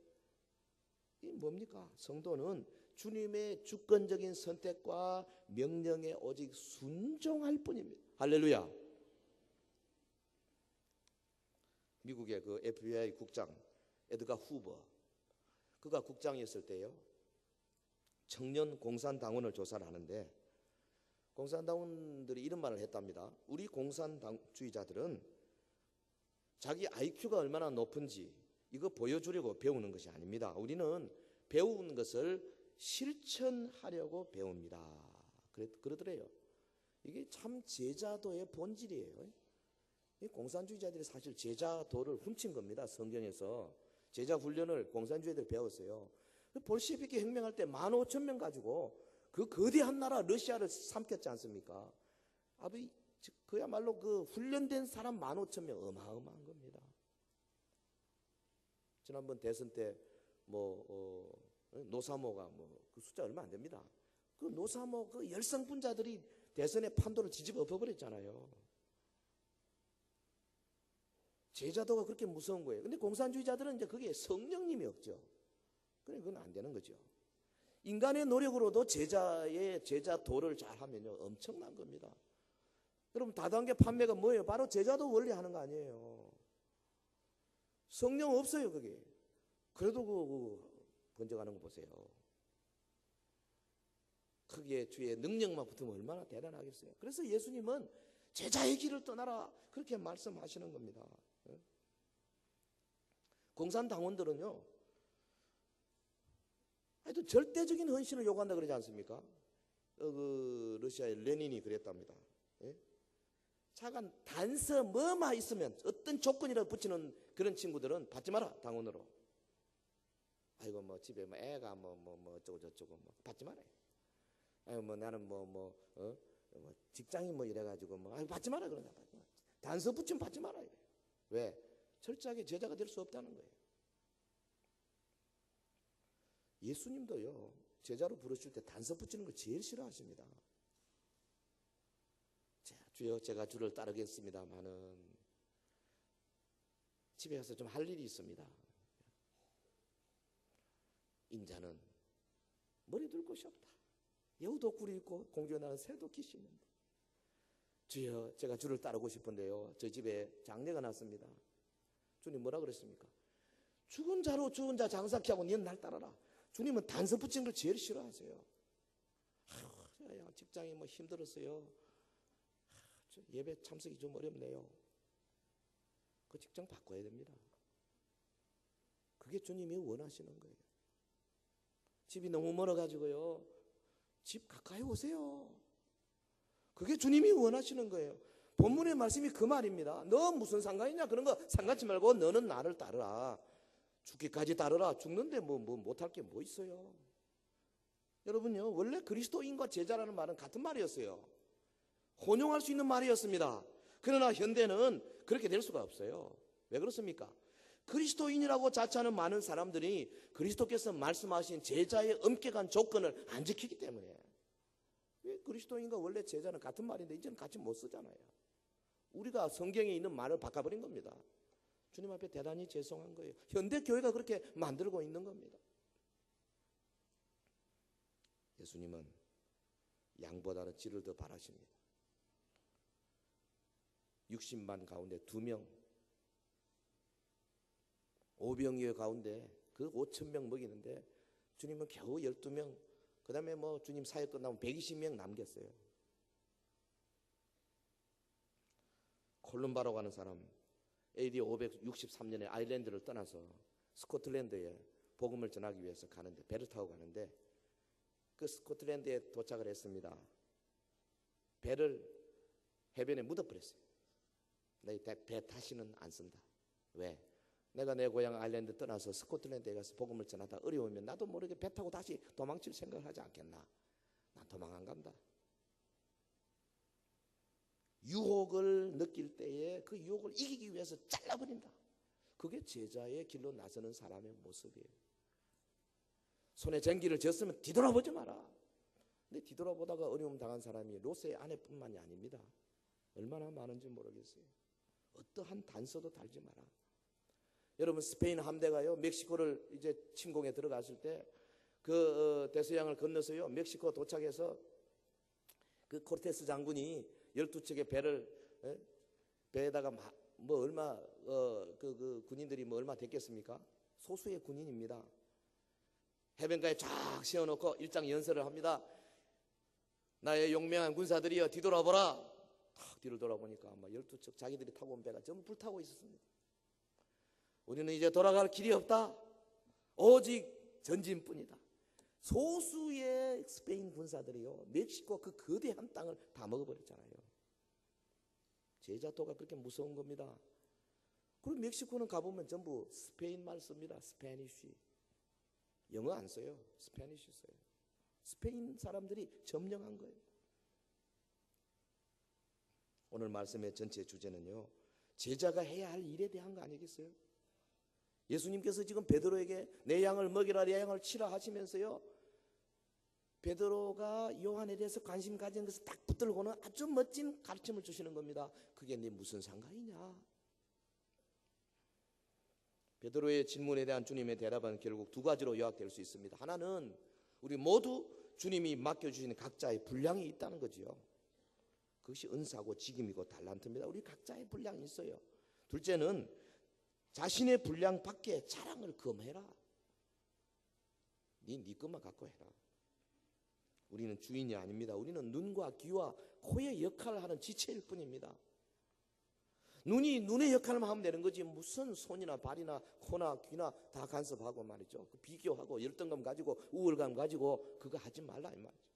이 뭡니까? 성도는 주님의 주권적인 선택과 명령에 오직 순종할 뿐입니다. 할렐루야. 미국의 그 FBI 국장 에드가 후버, 그가 국장이었을 때요 청년 공산당원을 조사를 하는데 공산당원들이 이런 말을 했답니다. 우리 공산주의자들은 자기 IQ가 얼마나 높은지 이거 보여주려고 배우는 것이 아닙니다. 우리는 배운 것을 실천하려고 배웁니다. 그러더래요. 이게 참 제자도의 본질이에요. 이 공산주의자들이 사실 제자도를 훔친 겁니다. 성경에서 제자 훈련을 공산주의자들이 배웠어요. 볼셰비키 혁명할 때 15,000명 가지고 그 거대한 나라 러시아를 삼켰지 않습니까? 그야말로 그 훈련된 사람 15,000명 어마어마한 겁니다. 지난번 대선 때 노사모가 그 숫자 얼마 안 됩니다. 그 노사모 그 열성분자들이 대선의 판도를 뒤집어 엎어버렸잖아요. 제자도가 그렇게 무서운 거예요. 근데 공산주의자들은 이제 그게 성령님이 없죠. 그래 그건 안 되는 거죠. 인간의 노력으로도 제자도를 잘하면요 엄청난 겁니다. 여러분 다단계 판매가 뭐예요? 바로 제자도 원리 하는 거 아니에요. 성령 없어요 그게. 그래도 그 번져가는 거 보세요. 거기에 주의 능력만 붙으면 얼마나 대단하겠어요. 그래서 예수님은 제자의 길을 떠나라 그렇게 말씀하시는 겁니다. 공산당원들은요 하여튼 절대적인 헌신을 요구한다 그러지 않습니까? 그 러시아의 레닌이 그랬답니다. 차관 단서 뭐만 있으면 어떤 조건이라도 붙이는 그런 친구들은 받지 마라 당원으로. 아이고 뭐 집에 뭐 애가 뭐 어쩌고 저쩌고 뭐 받지 마라. 아이고 뭐 나는 뭐 직장인 뭐 이래가지고 뭐 아이고 받지 마라 그런다. 받지 마라. 단서 붙이면 받지 마라. 왜? 철저하게 제자가 될 수 없다는 거예요. 예수님도요 제자로 부르실 때 단서 붙이는 걸 제일 싫어하십니다. 주여 제가 주를 따르겠습니다마는 집에 가서 좀 할 일이 있습니다. 인자는 머리 둘 곳이 없다. 여우독구리 있고 공주에 나는 새도끼 있는데 주여 제가 주를 따르고 싶은데요 저 집에 장례가 났습니다. 주님 뭐라 그랬습니까? 죽은 자로 죽은 자 장사케 하고 너는 날 따라라. 주님은 단서 붙이는 걸 제일 싫어하세요. 직장이 뭐 힘들었어요. 예배 참석이 좀 어렵네요. 그 직장 바꿔야 됩니다. 그게 주님이 원하시는 거예요. 집이 너무 멀어가지고요. 집 가까이 오세요. 그게 주님이 원하시는 거예요. 본문의 말씀이 그 말입니다. 너 무슨 상관이냐? 그런 거 상관치 말고 너는 나를 따르라. 죽기까지 따르라. 죽는데 뭐 못할 게 뭐 있어요? 여러분요, 원래 그리스도인과 제자라는 말은 같은 말이었어요. 혼용할 수 있는 말이었습니다. 그러나 현대는 그렇게 될 수가 없어요. 왜 그렇습니까? 그리스도인이라고 자처하는 많은 사람들이 그리스도께서 말씀하신 제자의 엄격한 조건을 안 지키기 때문에. 왜 그리스도인과 원래 제자는 같은 말인데 이제는 같이 못 쓰잖아요. 우리가 성경에 있는 말을 바꿔버린 겁니다. 주님 앞에 대단히 죄송한 거예요. 현대 교회가 그렇게 만들고 있는 겁니다. 예수님은 양보다는 질을 더 바라십니다. 60만 가운데 2명, 오병이어 가운데 그 5,000명 먹이는데 주님은 겨우 12명, 그 다음에 뭐 주님 사역 끝나면 120명 남겼어요. 콜룸바라고 하는 사람, AD 563년에 아일랜드를 떠나서 스코틀랜드에 복음을 전하기 위해서 가는데, 배를 타고 가는데 그 스코틀랜드에 도착을 했습니다. 배를 해변에 묻어버렸어요. 내 배 다시는 안 쓴다. 왜? 내가 내 고향 아일랜드 떠나서 스코틀랜드에 가서 복음을 전하다 어려우면 나도 모르게 배 타고 다시 도망칠 생각을 하지 않겠나? 난 도망 안 간다. 유혹을 느낄 때에 그 유혹을 이기기 위해서 잘라버린다. 그게 제자의 길로 나서는 사람의 모습이에요. 손에 쟁기를 쥐었으면 뒤돌아보지 마라. 근데 뒤돌아보다가 어려움 당한 사람이 롯의 아내뿐만이 아닙니다. 얼마나 많은지 모르겠어요. 어떠한 단서도 달지 마라. 여러분, 스페인 함대가요 멕시코를 이제 침공에 들어갔을 때 그 대서양을 건너서요 멕시코 도착해서 그 코르테스 장군이 12척의 배에다가 뭐 얼마 그 군인들이 뭐 얼마 됐겠습니까? 소수의 군인입니다. 해변가에 쫙 세워놓고 일장 연설을 합니다. 나의 용맹한 군사들이여 뒤돌아보라. 탁 뒤를 돌아보니까 아마 12척 자기들이 타고 온 배가 전부 불타고 있었습니다. 우리는 이제 돌아갈 길이 없다. 오직 전진뿐이다. 소수의 스페인 군사들이요 멕시코 그 거대한 땅을 다 먹어버렸잖아요. 제자도가 그렇게 무서운 겁니다. 그리고 멕시코는 가보면 전부 스페인 말 씁니다. 스페니쉬. 영어 안 써요. 스페니쉬 써요. 스페인 사람들이 점령한 거예요. 오늘 말씀의 전체 주제는요 제자가 해야 할 일에 대한 거 아니겠어요? 예수님께서 지금 베드로에게 내 양을 먹이라 내 양을 치라 하시면서요 베드로가 요한에 대해서 관심 가진 것을 딱 붙들고는 아주 멋진 가르침을 주시는 겁니다. 그게 네 무슨 상관이냐? 베드로의 질문에 대한 주님의 대답은 결국 두 가지로 요약될 수 있습니다. 하나는 우리 모두 주님이 맡겨주시는 각자의 분량이 있다는 거지요. 그것이 은사고 직임이고 달란트입니다. 우리 각자의 분량이 있어요. 둘째는 자신의 분량 밖에 자랑을 금해라. 네 것만 갖고 해라. 우리는 주인이 아닙니다. 우리는 눈과 귀와 코의 역할을 하는 지체일 뿐입니다. 눈이 눈의 역할만 하면 되는 거지 무슨 손이나 발이나 코나 귀나 다 간섭하고 말이죠. 비교하고 열등감 가지고 우월감 가지고 그거 하지 말라 이 말이죠.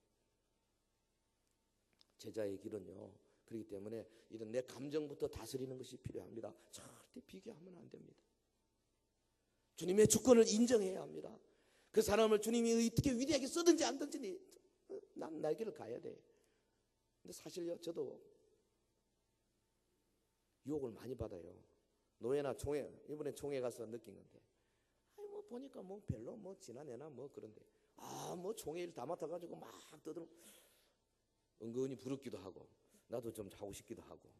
제자의 길은요 그렇기 때문에 이런 내 감정부터 다스리는 것이 필요합니다. 절대 비교하면 안 됩니다. 주님의 주권을 인정해야 합니다. 그 사람을 주님이 어떻게 위대하게 쓰든지 안 쓰든지 난 날 길을 가야 돼. 근데 사실요 저도 유혹을 많이 받아요. 노예나 총회, 이번에 총회 가서 느낀 건데 뭐 보니까 뭐 별로 뭐 지나내나 뭐 그런데 뭐 총회 일 다 맡아가지고 막 떠들어 은근히 부럽기도 하고 나도 좀 하고 싶기도 하고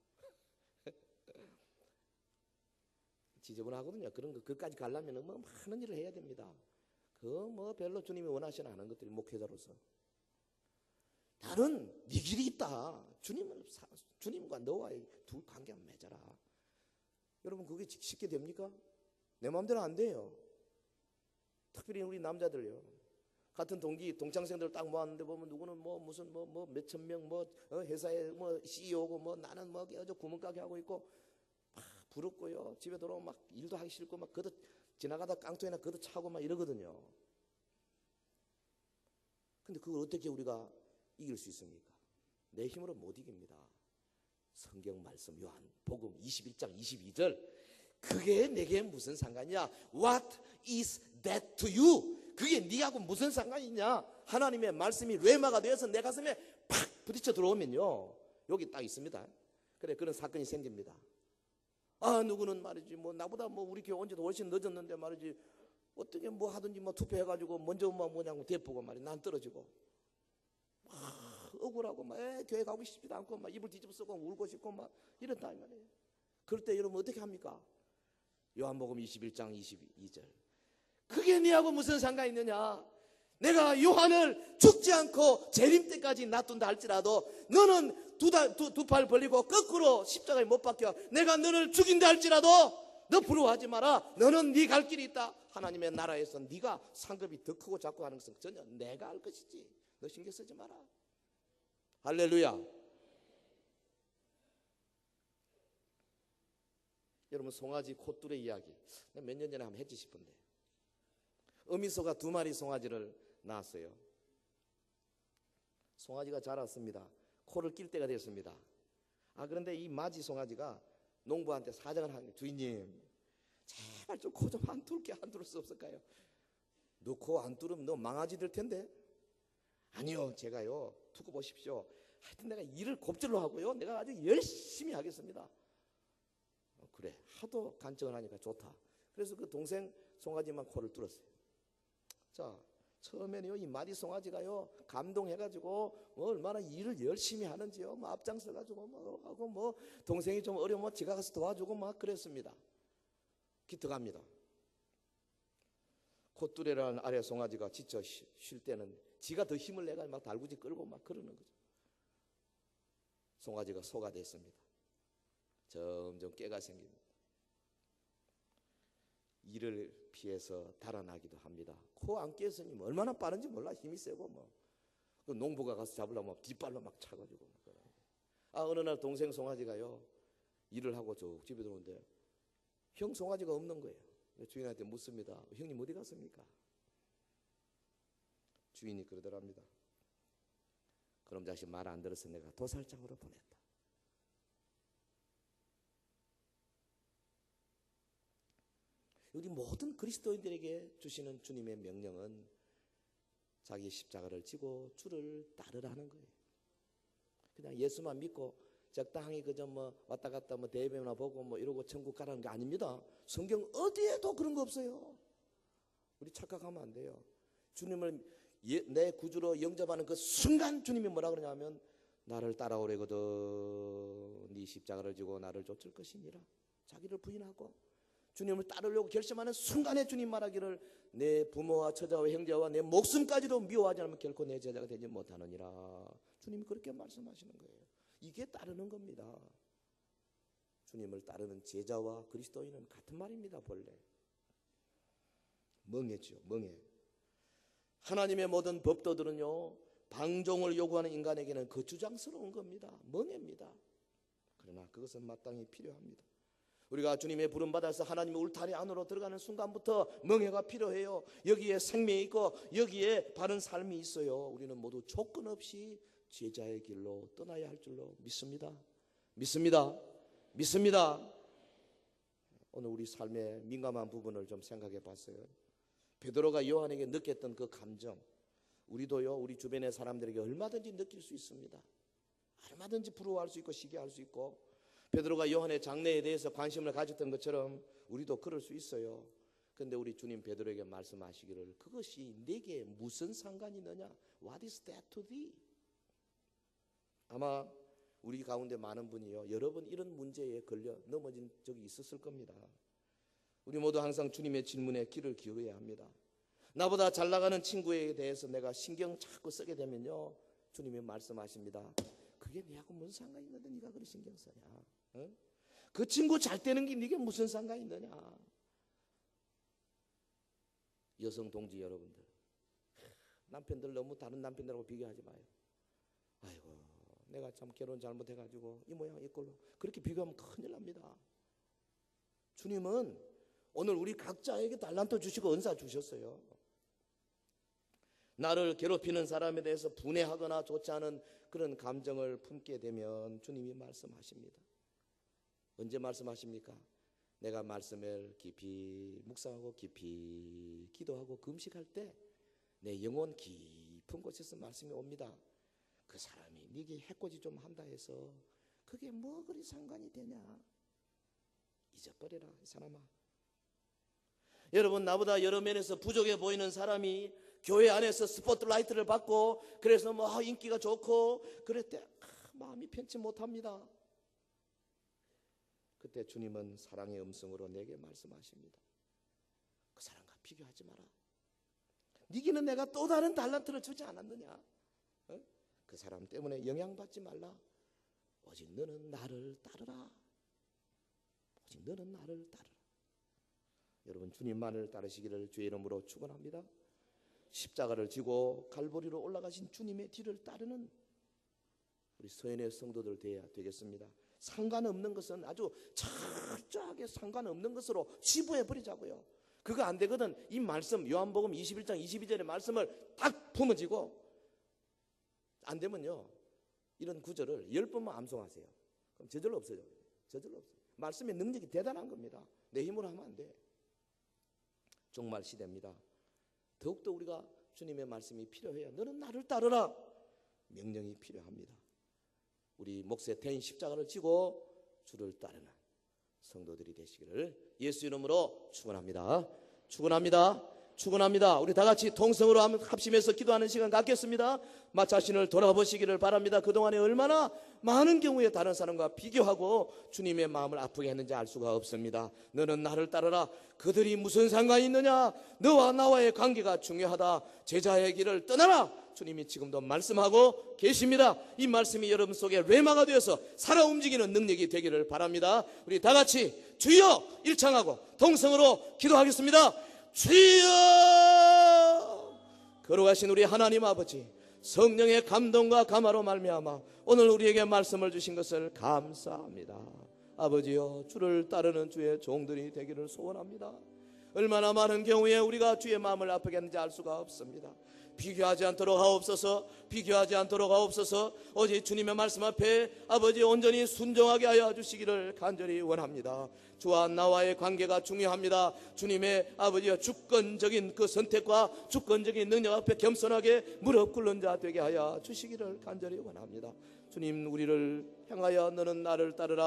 지저분하거든요. 그런 거 그까지 가려면 뭐 많은 일을 해야 됩니다. 그 뭐 별로 주님이 원하시는 않은 것들이 목회자로서 나는 네 길이 있다. 주님과 너와의 둘 관계만 맺어라. 여러분 그게 쉽게 됩니까? 내 마음대로 안 돼요. 특별히 우리 남자들요. 같은 동창생들 딱 모았는데 보면 누구는 뭐 무슨 뭐 몇천 명 회사에 뭐 CEO고 뭐 나는 뭐 저 구멍가게 하고 있고 막 부럽고요. 집에 돌아오면 막 일도 하기 싫고 막 그도 지나가다 깡통이나 그도 차고 막 이러거든요. 근데 그걸 어떻게 우리가 이길 수 있습니까? 내 힘으로 못 이깁니다. 성경 말씀 요한복음 21장 22절 그게 내게 무슨 상관이야? What is that to you? 그게 네하고 무슨 상관이 있냐? 하나님의 말씀이 뢰마가 되어서 내 가슴에 팍 부딪혀 들어오면요 여기 딱 있습니다. 그래 그런 사건이 생깁니다. 아 누구는 말이지 뭐 나보다 뭐 우리 교회 온 지도 훨씬 늦었는데 말이지 어떻게 뭐 하든지 뭐 투표해가지고 먼저 뭐냐고 대포고 말이야 난 떨어지고 막 억울하고 막 교회 가고 싶지도 않고 막 입을 뒤집어 쓰고 울고 싶고 막 이런다 이 말이에요. 그럴 때 여러분 어떻게 합니까? 요한복음 21장 22절 그게 네하고 무슨 상관이 있느냐? 내가 요한을 죽지 않고 재림 때까지 놔둔다 할지라도 너는 두 팔 벌리고 거꾸로 십자가에 못 박혀 내가 너를 죽인다 할지라도 너 부러워하지 마라. 너는 네 갈 길이 있다. 하나님의 나라에서 네가 상급이 더 크고 작고 하는 것은 전혀 내가 할 것이지 너 신경 쓰지 마라. 할렐루야. 여러분 송아지 콧뚜레 이야기 몇 년 전에 한번 했지 싶은데 어미소가 2마리 송아지를 낳았어요. 송아지가 자랐습니다. 코를 낄 때가 됐습니다. 그런데 이 마지 송아지가 농부한테 사정을 하는 거예요. 주인님 제발 좀 코 좀 안 뚫게 안 뚫을 수 없을까요? 너 코 안 뚫으면 너 망아지 될 텐데. 아니요 제가요 두고 보십시오. 하여튼 내가 일을 곱절로 하고요 내가 아주 열심히 하겠습니다. 그래 하도 간청을 하니까 좋다. 그래서 그 동생 송아지만 코를 뚫었어요. 자 처음에는요 이 마디 송아지가요 감동해가지고 얼마나 일을 열심히 하는지요 뭐 앞장서가지고 뭐 하고 뭐 동생이 좀 어려우면 지가 가서 도와주고 막 그랬습니다. 기특합니다. 콧뚜레라는 아래 송아지가 지쳐 쉴 때는 지가 더 힘을 내가 막 달구지 끌고 막 그러는 거죠. 송아지가 소가 됐습니다. 점점 깨가 생깁니다. 이를 피해서 달아나기도 합니다. 코 안 깼으니 얼마나 빠른지 몰라. 힘이 세고 뭐. 그 농부가 가서 잡으려면 뒷발로 막 차가지고. 어느 날 동생 송아지가요 일을 하고 쭉 집에 들어오는데 형 송아지가 없는 거예요. 주인한테 묻습니다. 형님 어디 갔습니까? 주인이 그러더랍니다. 그럼 자식 말 안 들어서 내가 도살장으로 보냈다. 우리 모든 그리스도인들에게 주시는 주님의 명령은 자기 십자가를 지고 주를 따르라는 거예요. 그냥 예수만 믿고 적당히 그저 뭐 왔다 갔다 뭐 대회나 보고 뭐 이러고 천국 가라는 게 아닙니다. 성경 어디에도 그런 거 없어요. 우리 착각하면 안 돼요. 주님을 내 구주로 영접하는 그 순간 주님이 뭐라 그러냐면 나를 따라오래거든 네 십자가를 지고 나를 쫓을 것이니라. 자기를 부인하고 주님을 따르려고 결심하는 순간에 주님 말하기를 내 부모와 처자와 형제와 내 목숨까지도 미워하지 않으면 결코 내 제자가 되지 못하느니라. 주님이 그렇게 말씀하시는 거예요. 이게 따르는 겁니다. 주님을 따르는 제자와 그리스도인은 같은 말입니다. 본래 멍해죠. 멍해. 하나님의 모든 법도들은요 방종을 요구하는 인간에게는 거추장스러운 겁니다. 멍해입니다. 그러나 그것은 마땅히 필요합니다. 우리가 주님의 부름받아서 하나님의 울타리 안으로 들어가는 순간부터 멍해가 필요해요. 여기에 생명이 있고 여기에 바른 삶이 있어요. 우리는 모두 조건 없이 제자의 길로 떠나야 할 줄로 믿습니다. 믿습니다. 믿습니다. 오늘 우리 삶의 민감한 부분을 좀 생각해 봤어요. 베드로가 요한에게 느꼈던 그 감정 우리도요 우리 주변의 사람들에게 얼마든지 느낄 수 있습니다. 얼마든지 부러워할 수 있고 시기할 수 있고 베드로가 요한의 장래에 대해서 관심을 가졌던 것처럼 우리도 그럴 수 있어요. 그런데 우리 주님 베드로에게 말씀하시기를 그것이 내게 무슨 상관이 있느냐? What is that to thee? 아마 우리 가운데 많은 분이요 여러분 이런 문제에 걸려 넘어진 적이 있었을 겁니다. 우리 모두 항상 주님의 질문에 귀를 기울여야 합니다. 나보다 잘 나가는 친구에 대해서 내가 신경 자꾸 쓰게 되면요 주님이 말씀하십니다. 그게 네하고 무슨 상관이 있는데 네가 그리 신경 쓰냐? 응? 그 친구 잘 되는 게 네게 무슨 상관이 있느냐? 여성 동지 여러분들 남편들 너무 다른 남편들하고 비교하지 마요. 아이고 내가 참 결혼 잘못해가지고 이 모양 이 꼴로 그렇게 비교하면 큰일 납니다. 주님은 오늘 우리 각자에게 달란트 주시고 은사 주셨어요. 나를 괴롭히는 사람에 대해서 분해하거나 좋지 않은 그런 감정을 품게 되면 주님이 말씀하십니다. 언제 말씀하십니까? 내가 말씀을 깊이 묵상하고 깊이 기도하고 금식할 때 내 영혼 깊은 곳에서 말씀이 옵니다. 그 사람이 네게 해코지 좀 한다 해서 그게 뭐 그리 상관이 되냐? 잊어버려라 이 사람아. 여러분 나보다 여러 면에서 부족해 보이는 사람이 교회 안에서 스포트라이트를 받고 그래서 뭐 인기가 좋고 그럴 때 마음이 편치 못합니다. 그때 주님은 사랑의 음성으로 내게 말씀하십니다. 그 사람과 비교하지 마라. 네게는 내가 또 다른 달란트를 주지 않았느냐? 그 사람 때문에 영향받지 말라. 오직 너는 나를 따르라. 오직 너는 나를 따르라. 여러분 주님만을 따르시기를 주의 이름으로 축원합니다. 십자가를 지고 갈보리로 올라가신 주님의 뒤를 따르는 우리 서연의 성도들 되어야 되겠습니다. 상관없는 것은 아주 철저하게 상관없는 것으로 치부해버리자고요. 그거 안 되거든. 이 말씀 요한복음 21장 22절의 말씀을 딱 품어지고 안 되면요 이런 구절을 10번만 암송하세요. 그럼 저절로 없어져요. 저절로 없어요. 말씀의 능력이 대단한 겁니다. 내 힘으로 하면 안 돼. 종말 시대입니다. 더욱더 우리가 주님의 말씀이 필요해요. 너는 나를 따르라. 명령이 필요합니다. 우리 몫에 대인 십자가를 지고 주를 따르는 성도들이 되시기를 예수 이름으로 축원합니다. 축원합니다. 축원합니다. 우리 다 같이 통성으로 합심해서 기도하는 시간 갖겠습니다. 자신을 돌아보시기를 바랍니다. 그동안에 얼마나 많은 경우에 다른 사람과 비교하고 주님의 마음을 아프게 했는지 알 수가 없습니다. 너는 나를 따르라. 그들이 무슨 상관이 있느냐? 너와 나와의 관계가 중요하다. 제자의 길을 떠나라. 주님이 지금도 말씀하고 계십니다. 이 말씀이 여러분 속에 레마가 되어서 살아 움직이는 능력이 되기를 바랍니다. 우리 다 같이 주여 일창하고 동성으로 기도하겠습니다. 주여! 걸어가신 우리 하나님 아버지, 성령의 감동과 감화로 말미암아 오늘 우리에게 말씀을 주신 것을 감사합니다. 아버지여, 주를 따르는 주의 종들이 되기를 소원합니다. 얼마나 많은 경우에 우리가 주의 마음을 아프게 했는지 알 수가 없습니다. 비교하지 않도록 하옵소서. 비교하지 않도록 하옵소서. 오직 주님의 말씀 앞에 아버지 온전히 순종하게 하여 주시기를 간절히 원합니다. 주와 나와의 관계가 중요합니다. 주님의 아버지의 주권적인 그 선택과 주권적인 능력 앞에 겸손하게 무릎 꿇는 자 되게 하여 주시기를 간절히 원합니다. 주님, 우리를 향하여 너는 나를 따르라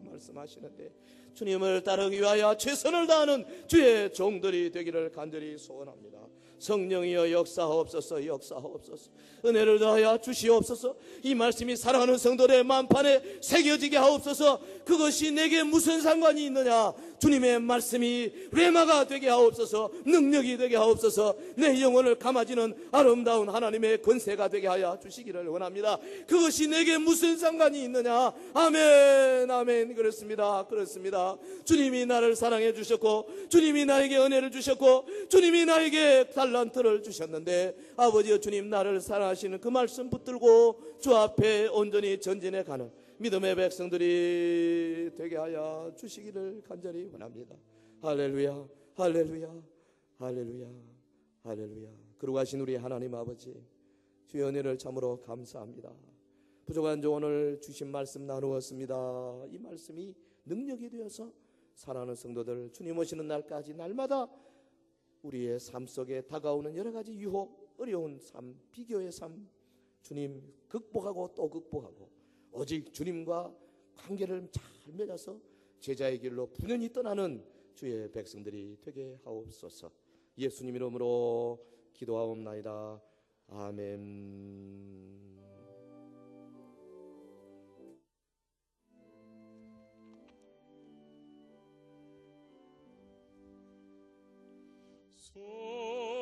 말씀하시는데 주님을 따르기 위하여 최선을 다하는 주의 종들이 되기를 간절히 소원합니다. 성령이여 역사하옵소서. 역사하옵소서. 은혜를 더하여 주시옵소서. 이 말씀이 사랑하는 성도들의 마음판에 새겨지게 하옵소서. 그것이 내게 무슨 상관이 있느냐? 주님의 말씀이 레마가 되게 하옵소서. 능력이 되게 하옵소서. 내 영혼을 감아지는 아름다운 하나님의 권세가 되게 하여 주시기를 원합니다. 그것이 내게 무슨 상관이 있느냐? 아멘 아멘. 그렇습니다. 그렇습니다. 주님이 나를 사랑해 주셨고 주님이 나에게 은혜를 주셨고 주님이 나에게 달란트를 주셨는데 아버지여, 주님 나를 사랑하시는 그 말씀 붙들고 주 앞에 온전히 전진해 가는 믿음의 백성들이 되게 하여 주시기를 간절히 원합니다. 할렐루야 할렐루야 할렐루야 할렐루야. 그러가신 우리 하나님 아버지, 주의 은혜를 참으로 감사합니다. 부족한 저 오늘 주신 말씀 나누었습니다. 이 말씀이 능력이 되어서 사랑하는 성도들 주님 오시는 날까지 날마다 우리의 삶 속에 다가오는 여러 가지 유혹, 어려운 삶, 비교의 삶, 주님 극복하고 또 극복하고 오직 주님과 관계를 잘 맺어서 제자의 길로 분연히 떠나는 주의 백성들이 되게 하옵소서. 예수님 이름으로 기도하옵나이다. 아멘. So